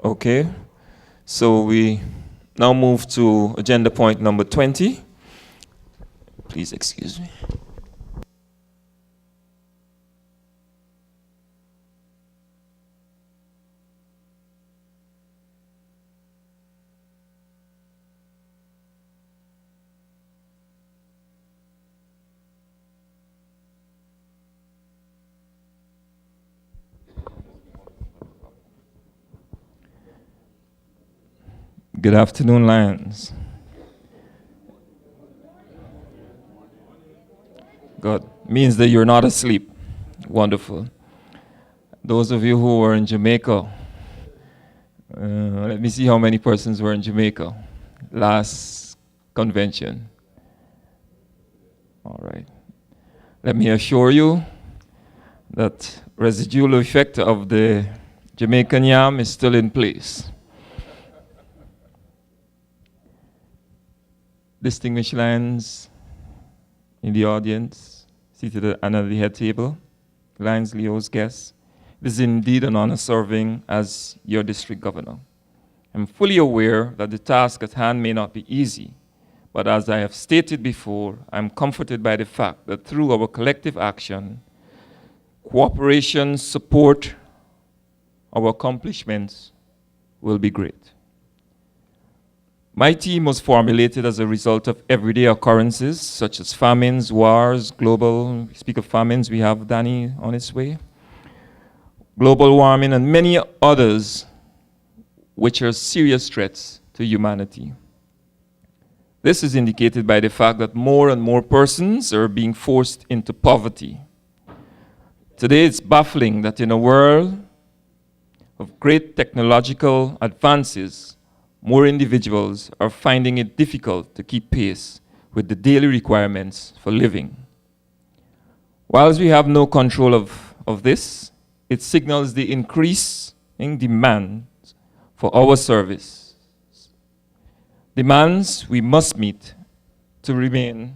Okay, so we now move to agenda point number 20. Please excuse me. Good afternoon, Lions. Good. Means that you're not asleep. Wonderful. Those of you who were in Jamaica, let me see how many persons were in Jamaica last convention. All right. Let me assure you that residual effect of the Jamaican yam is still in place. Distinguished Lions in the audience, seated under the head table, Lions Leo's guests, it is indeed an honor serving as your district governor. I'm fully aware that the task at hand may not be easy, but as I have stated before, I'm comforted by the fact that through our collective action, cooperation, support, our accomplishments will be great. My team was formulated as a result of everyday occurrences such as famines, wars, global, we speak of famines, we have Danny on his way, global warming, and many others which are serious threats to humanity. This is indicated by the fact that more and more persons are being forced into poverty. Today it's baffling that in a world of great technological advances, more individuals are finding it difficult to keep pace with the daily requirements for living. Whilst we have no control of this, it signals the increasing demand for our service. Demands we must meet to remain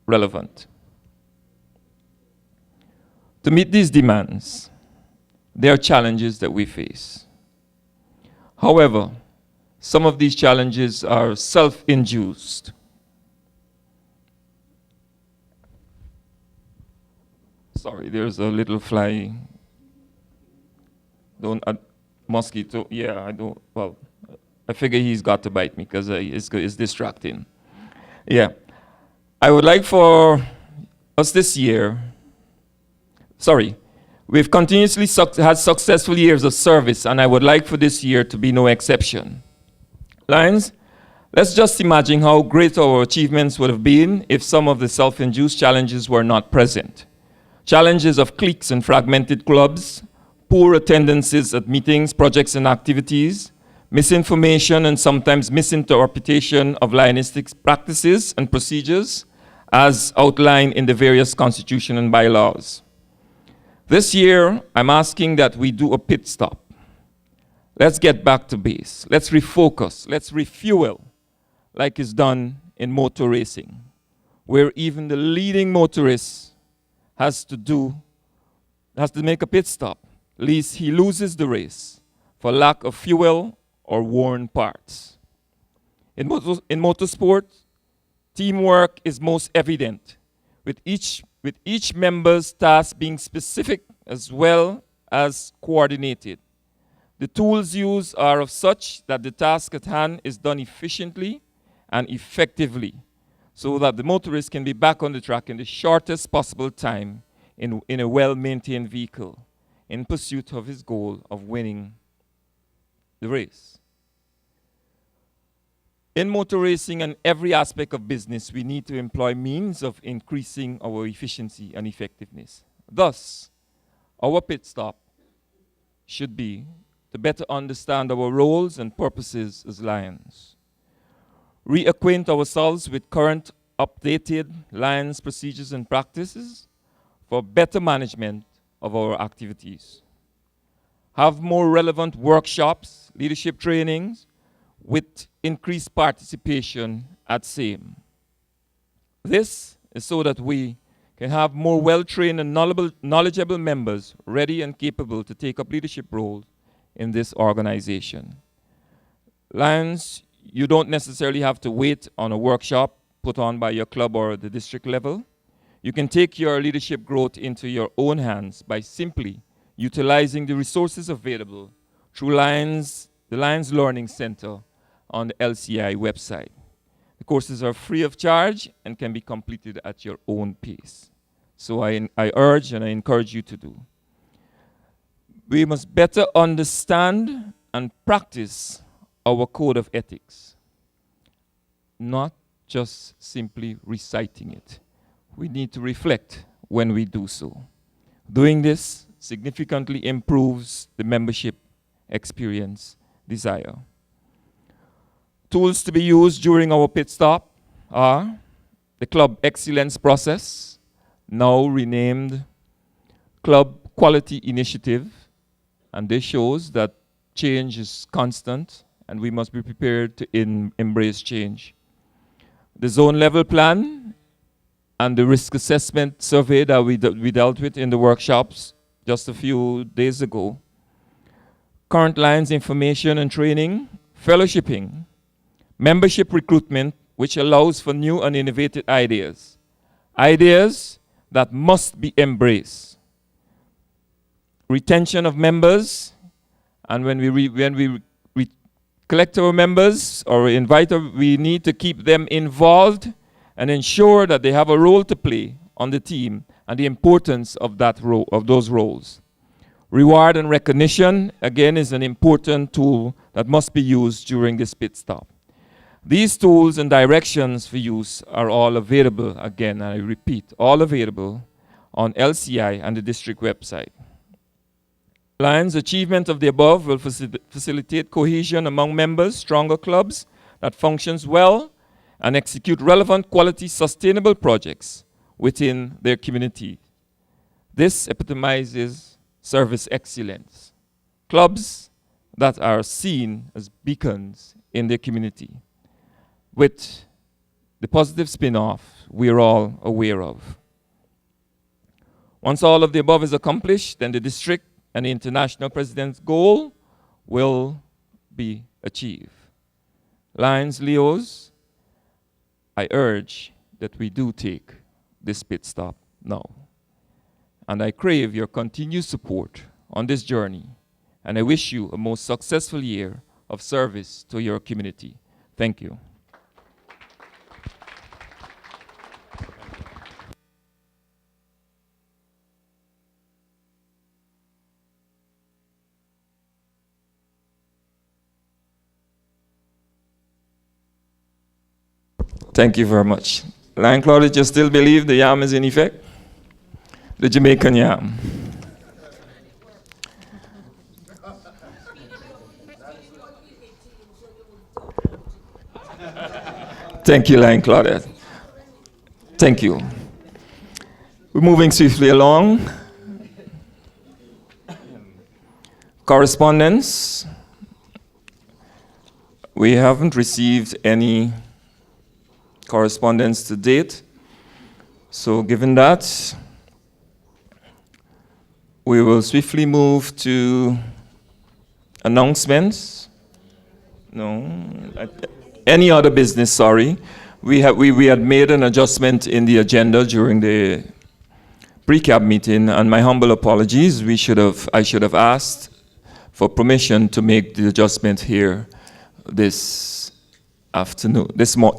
relevant. To meet these demands, there are challenges that we face. However, some of these challenges are self-induced. Sorry, there's a little fly. Mosquito. Yeah, I don't. Well, I figure he's got to bite me because it's distracting. Yeah. I would like for us this year. Sorry. We've continuously had successful years of service, and I would like for this year to be no exception. Lions, let's just imagine how great our achievements would have been if some of the self-induced challenges were not present. Challenges of cliques and fragmented clubs, poor attendances at meetings, projects, and activities, misinformation and sometimes misinterpretation of Lionistic practices and procedures as outlined in the various constitution and bylaws. This year, I'm asking that we do a pit stop. Let's get back to base. Let's refocus. Let's refuel like is done in motor racing, where even the leading motorist has to make a pit stop, lest he loses the race for lack of fuel or worn parts. In motorsport, teamwork is most evident, with each member's task being specific as well as coordinated. The tools used are of such that the task at hand is done efficiently and effectively so that the motorist can be back on the track in the shortest possible time in a well-maintained vehicle in pursuit of his goal of winning the race. In motor racing and every aspect of business, we need to employ means of increasing our efficiency and effectiveness. Thus, our pit stop should be to better understand our roles and purposes as Lions. Reacquaint ourselves with current updated Lions procedures and practices for better management of our activities. Have more relevant workshops, leadership trainings with increased participation at same. This is so that we can have more well-trained and knowledgeable members ready and capable to take up leadership roles in this organization. Lions, you don't necessarily have to wait on a workshop put on by your club or the district level. You can take your leadership growth into your own hands by simply utilizing the resources available through the Lions Learning Center on the LCI website. The courses are free of charge and can be completed at your own pace. So I urge and I encourage you to do. We must better understand and practice our code of ethics, not just simply reciting it. We need to reflect when we do so. Doing this significantly improves the membership experience desire. Tools to be used during our pit stop are the Club Excellence Process, now renamed Club Quality Initiative, and this shows that change is constant and we must be prepared to embrace change. The zone level plan and the risk assessment survey that we dealt with in the workshops just a few days ago. Current Lions information and training, fellowshipping, membership recruitment, which allows for new and innovative ideas. Ideas that must be embraced. Retention of members, and when we collect our members or invite them, we need to keep them involved and ensure that they have a role to play on the team and the importance of that role, of those roles. Reward and recognition, again, is an important tool that must be used during this pit stop. These tools and directions for use are all available, again, I repeat, all available on LCI and the district website. Lions' achievement of the above will facilitate cohesion among members, stronger clubs that functions well and execute relevant, quality, sustainable projects within their community. This epitomizes service excellence. Clubs that are seen as beacons in their community with the positive spin-off we're all aware of. Once all of the above is accomplished, then the district and the international president's goal will be achieved. Lions, Leos, I urge that we do take this pit stop now. And I crave your continued support on this journey. And I wish you a most successful year of service to your community. Thank you. Thank you very much. Lion Claudius, you still believe the yam is in effect? The Jamaican yam. Thank you, Lion Claudius. Thank you. We're moving swiftly along. Correspondence. We haven't received any correspondence to date. So given that, we will swiftly move to announcements. No, any other business, sorry. We had made an adjustment in the agenda during the pre-cab meeting, and my humble apologies. I should have asked for permission to make the adjustment here this afternoon,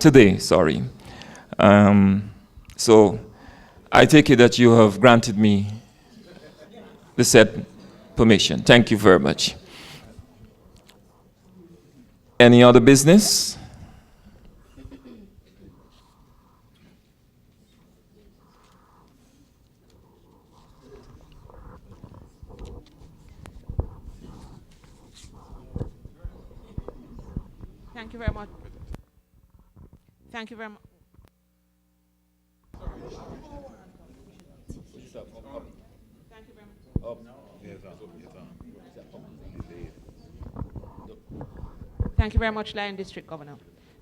today, sorry. So I take it that you have granted me the said permission. Thank you very much. Any other business? Thank you very much. Thank you very much. Thank you very much. Thank you very much, Lion District Governor.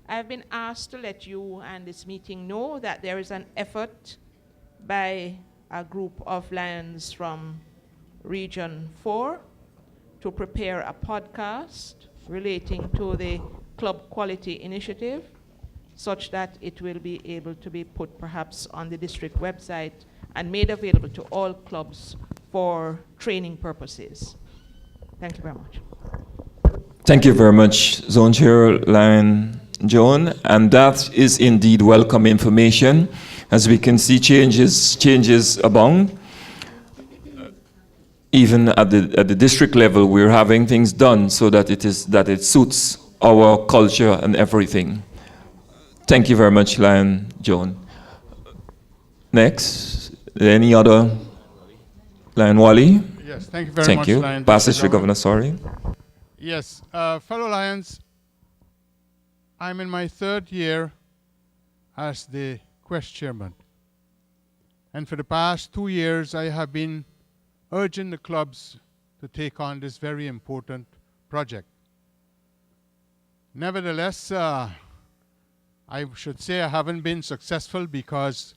I have been asked to let you and this meeting know that there is an effort by a group of Lions from Region 4 to prepare a podcast relating to the Club Quality Initiative, such that it will be able to be put perhaps on the district website and made available to all clubs for training purposes. Thank you very much. Thank you very much, Zone Chair Lion Joan. And that is indeed welcome information. As we can see, changes abound. Even at the district level, we're having things done so that it suits our culture and everything. Thank you very much, Lion Joan. Next, any other? Lion Wally? Yes, thank you very much, Lion. Lion. Past District Governor, sorry. Yes, fellow Lions, I'm in my 3rd year as the Quest Chairman. And for the past 2 years, I have been urging the clubs to take on this very important project. Nevertheless, I should say I haven't been successful because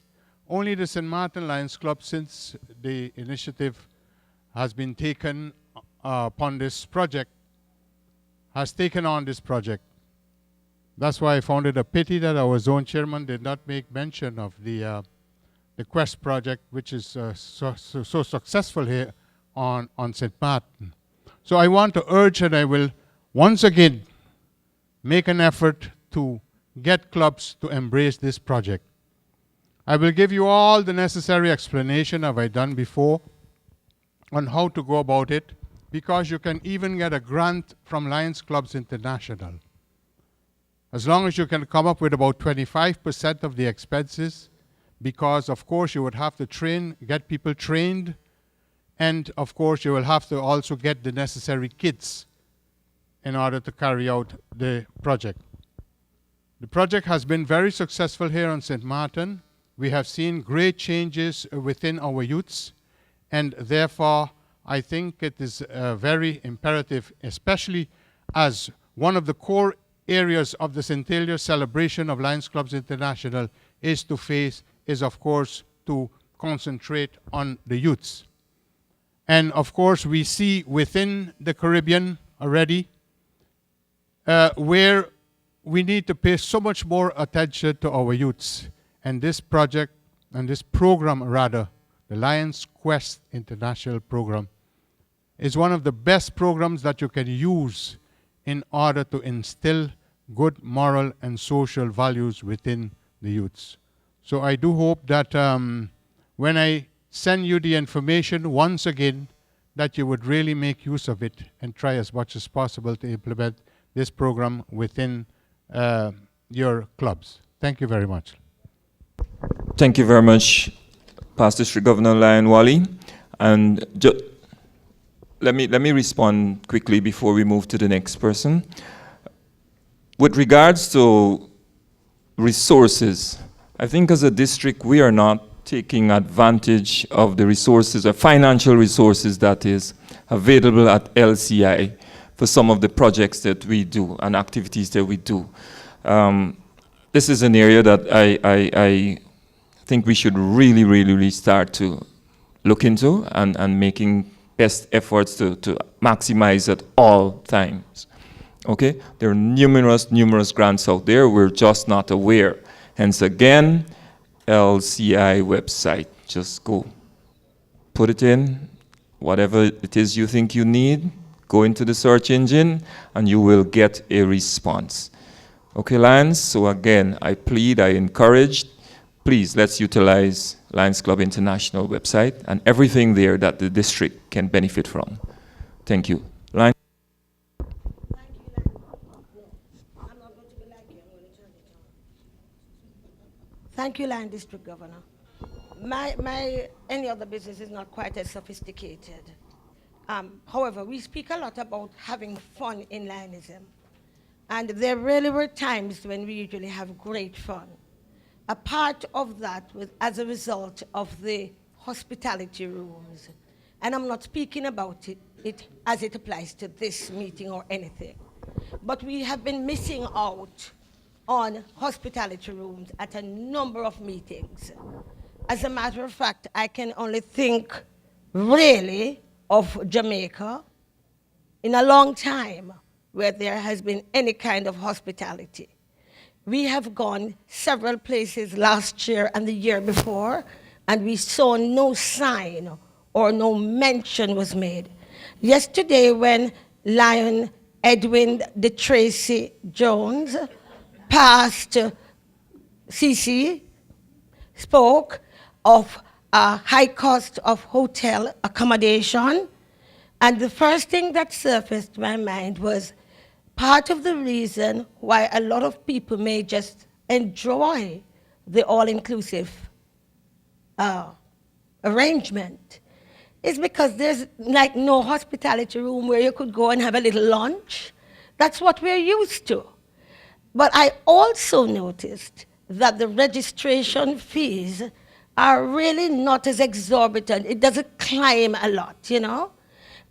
only the St. Martin Lions Club, since the initiative has been taken upon this project, has taken on this project. That's why I found it a pity that our zone chairman did not make mention of the Quest project, which is so successful here on St. Martin. So I want to urge, and I will once again make an effort to get clubs to embrace this project. I will give you all the necessary explanation have I done before on how to go about it, because you can even get a grant from Lions Clubs International. As long as you can come up with about 25% of the expenses, because of course you would have to get people trained, and of course you will have to also get the necessary kits in order to carry out the project. The project has been very successful here on St. Martin. We have seen great changes within our youths, and therefore I think it is very imperative, especially as one of the core areas of the centennial celebration of Lions Clubs International is of course to concentrate on the youths. And of course we see within the Caribbean already where we need to pay so much more attention to our youths. And this project, and this program rather, the Lions Quest International Program, is one of the best programs that you can use in order to instill good moral and social values within the youths. So I do hope that when I send you the information once again, that you would really make use of it and try as much as possible to implement this program within your clubs. Thank you very much. Thank you very much, Past District Governor Lion Wally. And let me respond quickly before we move to the next person. With regards to resources, I think as a district we are not taking advantage of the resources, or financial resources that is available at LCI for some of the projects that we do and activities that we do. This is an area that I think we should really start to look into and making best efforts to maximize at all times. Okay, there are numerous grants out there, we're just not aware. Hence again, LCI website, just go, put it in, whatever it is you think you need, go into the search engine and you will get a response. Okay, Lions, so again, I encourage, please let's utilize Lions Club International website and everything there that the district can benefit from. Thank you. Lions. Thank you, Lion District Governor. Any other business is not quite as sophisticated. However, we speak a lot about having fun in Lionism. And there really were times when we usually have great fun. A part of that was as a result of the hospitality rooms. And I'm not speaking about it as it applies to this meeting or anything. But we have been missing out on hospitality rooms at a number of meetings. As a matter of fact, I can only think really of Jamaica, in a long time where there has been any kind of hospitality. We have gone several places last year and the year before, and we saw no sign or no mention was made. Yesterday, when Lion Edwin de Tracy Jones passed CC, spoke of a high cost of hotel accommodation, and the first thing that surfaced in my mind was part of the reason why a lot of people may just enjoy the all-inclusive arrangement is because there's like no hospitality room where you could go and have a little lunch. That's what we're used to. But I also noticed that the registration fees are really not as exorbitant. It doesn't climb a lot, you know?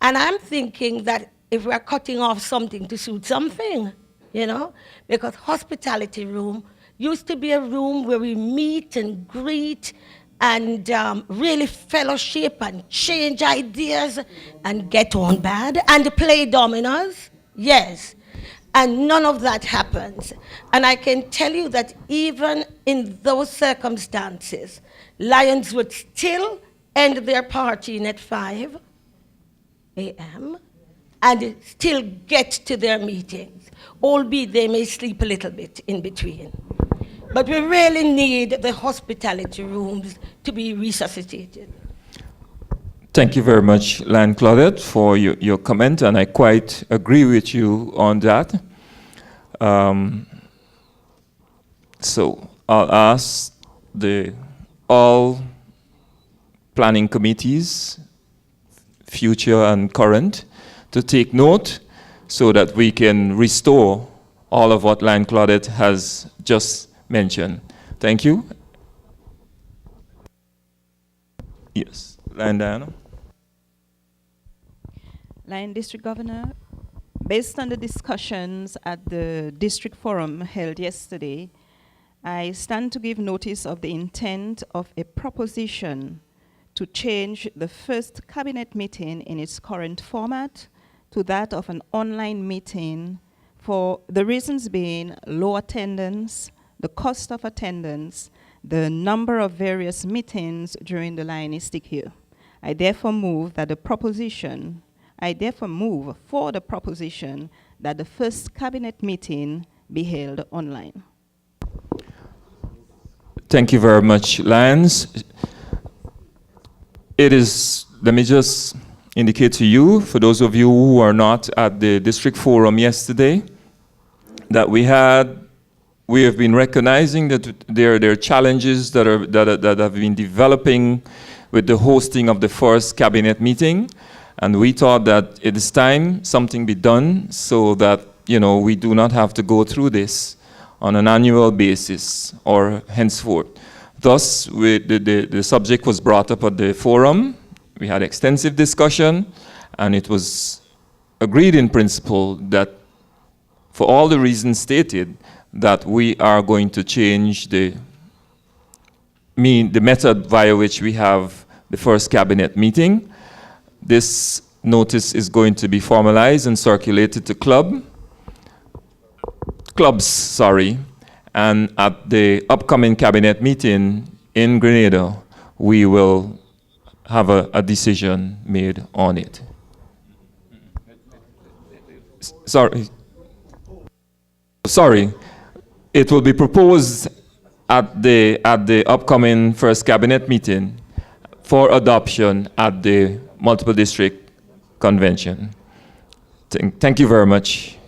And I'm thinking that if we're cutting off something to suit something, you know? Because hospitality room used to be a room where we meet and greet and really fellowship and change ideas and get on bad and play dominoes, yes. And none of that happens. And I can tell you that even in those circumstances, Lions would still end their partying at 5 a.m. and still get to their meetings, albeit they may sleep a little bit in between. But we really need the hospitality rooms to be resuscitated. Thank you very much, Lion Claudette, for your comment, and I quite agree with you on that. So I'll ask all planning committees, future and current, to take note so that we can restore all of what Lion Claudette has just mentioned. Thank you. Yes, Lion Diana. Lion District Governor, based on the discussions at the district forum held yesterday, I stand to give notice of the intent of a proposition to change the first cabinet meeting in its current format to that of an online meeting, for the reasons being low attendance, the cost of attendance, the number of various meetings during the Lionistic year. I therefore move for the proposition that the first cabinet meeting be held online. Thank you very much, Lions. Let me just indicate to you, for those of you who are not at the district forum yesterday, that we have been recognizing that there are challenges that have been developing with the hosting of the first cabinet meeting, and we thought that it is time something be done so that we do not have to go through this on an annual basis or henceforth. Thus, the subject was brought up at the forum. We had extensive discussion, and it was agreed in principle that, for all the reasons stated, that we are going to change the method via which we have the first cabinet meeting. This notice is going to be formalized and circulated to clubs, and at the upcoming cabinet meeting in Grenada, we will have a decision made on it. Sorry. It will be proposed at the upcoming first cabinet meeting for adoption at the multiple district convention. Thank you very much.